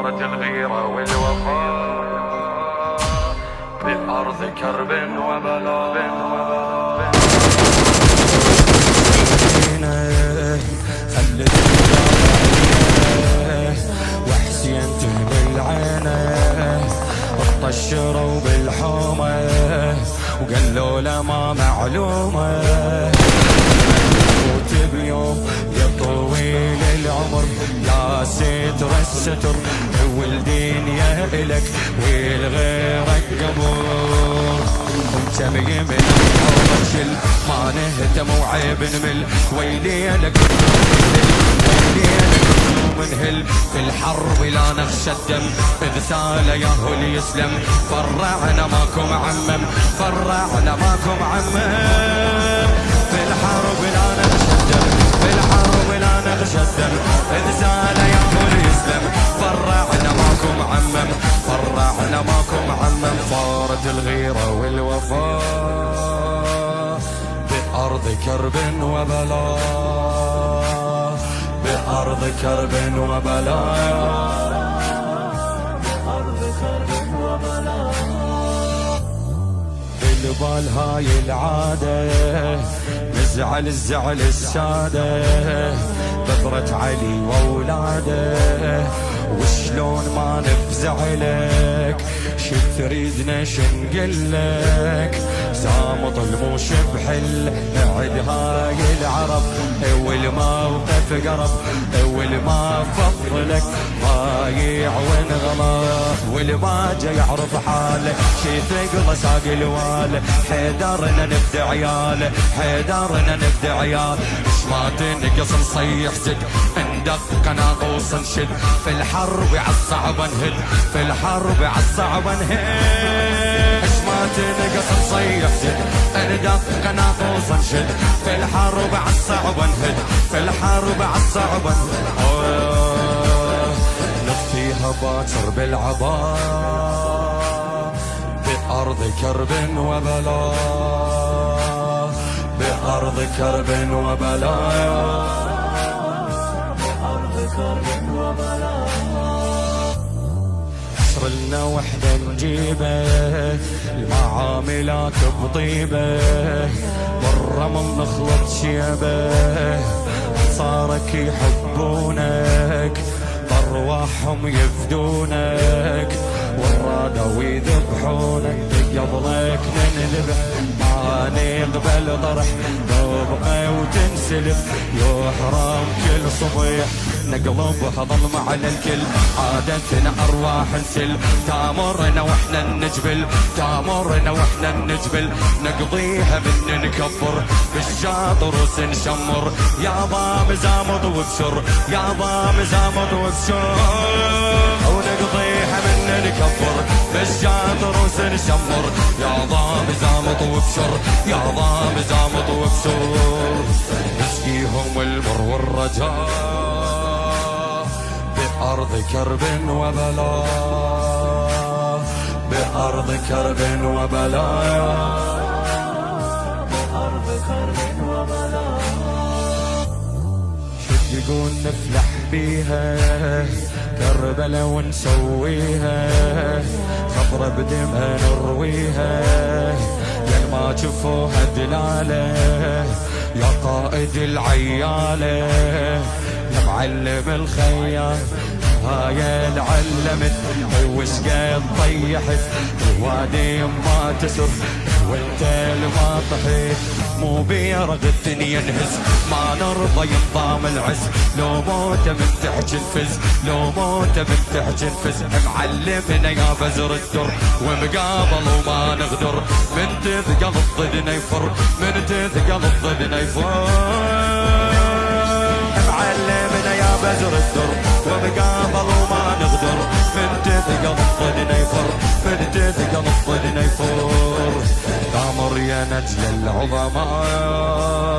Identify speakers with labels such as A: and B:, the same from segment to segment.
A: ثارت الغيرة والوفاء بالأرض كرب وبلاء.
B: خلت وحسين تهمل عينه طشروا بالحومة وقالوا له ما معلومة موت بيوم يا طويل العمر يا ستر الستر ولدين يا إلك والغيرك قبور ومتمي من الحوشل ما نهتم وعيب نمل ويلي لك ويلي لك من هل في الحرب لا نخشى الدم إذ سال ياهو ليسلم فرعنا ماكو معمم فرعنا ماكو معمم في الحرب لا نخشى الدم في الحرب لا نخشى الدم إذ سال ياهو ليسلم فرعنا ماكو معمم فرعنا ماكو معمم. صارت الغيرة والوفاء بأرض كرب وبلاء بأرض كرب وبلاء بأرض كرب وبلاء. بالبال هاي العادة نزعل الزعل السادة بذرة علي وأولاده وشلون ما نفزع لك شو تريدنا شنقلك زامط الموش بحل عد هاي العرب والموقف قرب والما فضلك ضايع وانغلط والما جا يعرف حاله شي ثقله ساق الواله حيدرنا نبدا عياله حيدرنا نبدا عيال اش ما تنقص نصيح زد ندق ناقوس نشد في الحرب عالصعب نهد في الحرب عالصعب نهد اش ما تنقص نصيح زد ندق ناقوس نشد في الحرب عالصعب نهد في الحرب عالصعب نطفيها باكر بالعباء بأرض كرب وبلاء بأرض كرب وبلاء بأرض كرب وبلاء. لنا وحدة نجيبه المعاملات بطيبه بالرمل نخلط شيبه صارك يحبونك بارواحهم يفدونك والرادة ويذبحونك قبلك ننذبح ما نقبل طرح نبقى وتنسلف يحرم كل صبيح نقلبها ظلم على الكل عادتنا أرواح نسل تامرنا واحنا نجبل تامرنا واحنا نجبل نقضيها من نكبر بالشاطر وسنشمر يا ضام زامض وبشر يا ضام زامض وبشر ونقضيها من نكبر بالشاطر وسنشمر يا ضام زامض وبشر يا ضام زامض وبشر نسقيهم المر والرجاء بأرض كرب وبلاء بأرض كرب وبلاء بأرض كرب وبلاء. شدقون نفلح بيها كربلة ونسويها خضرة بدمها نرويها يا ما شفوها دلالة يا قائد العيالة يا معلم الخيام هاي العلمت وسقيت طيحت الوادي ما تسر وانت الما طحيت مو بيرغ الدنيا نهز ما نرضى ينضام العز لو موت من تحجي الفز لو موت من تحجي الفز معلمنا يا بزر الدر ومقابل وما نغدر من تثقل الضدنا يفر من تثقل الضدنا يفر معلمنا يا بزر الدر ومقابل وما نغدر من تثقل الضدنا يفر من تثقل الضدنا يفر تامر يا نجل العظماء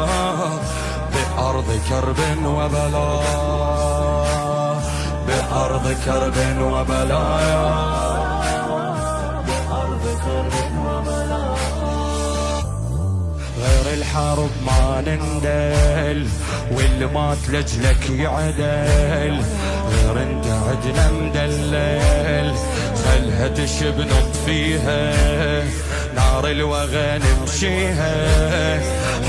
B: بأرض كرب وبلاء بأرض كرب وبلاء بأرض كرب وبلاء. غير الحرب ما نندل واللي مات لجلك يعدل غير انت عدنا مدلل فيها تشب نطفيها، نار الوغى نمشيها،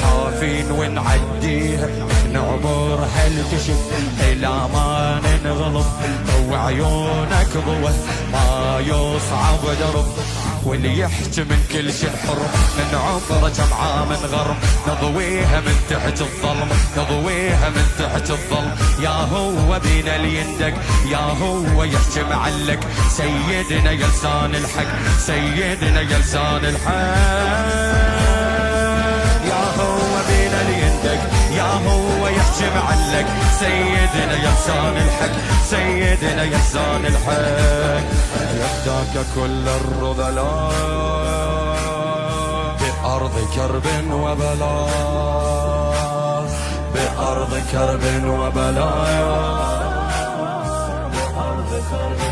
B: حافين ونعديها، نعبرها التشب إلى ما ننغلب، وعيونك ضوى ما يصعب درب، واللي يحكي من كل شي حرم، من عمره كم عام غرم، نضويها من تحت الظلم، نضويها من تحت الظلم، يا هو بينا اللي يندق، يا هو يحكي معلق، سيدنا يا لسان الحق، سيدنا يا لسان الحق، يا هو بينا اللي يندق، يا هو يحكي معلق، سيدنا يا لسان الحق، سيدنا يا لسان الحق، يفداك كل الرذلاء بأرض كرب وبلاء، بأرض كرب وبلاء، بأرض كرب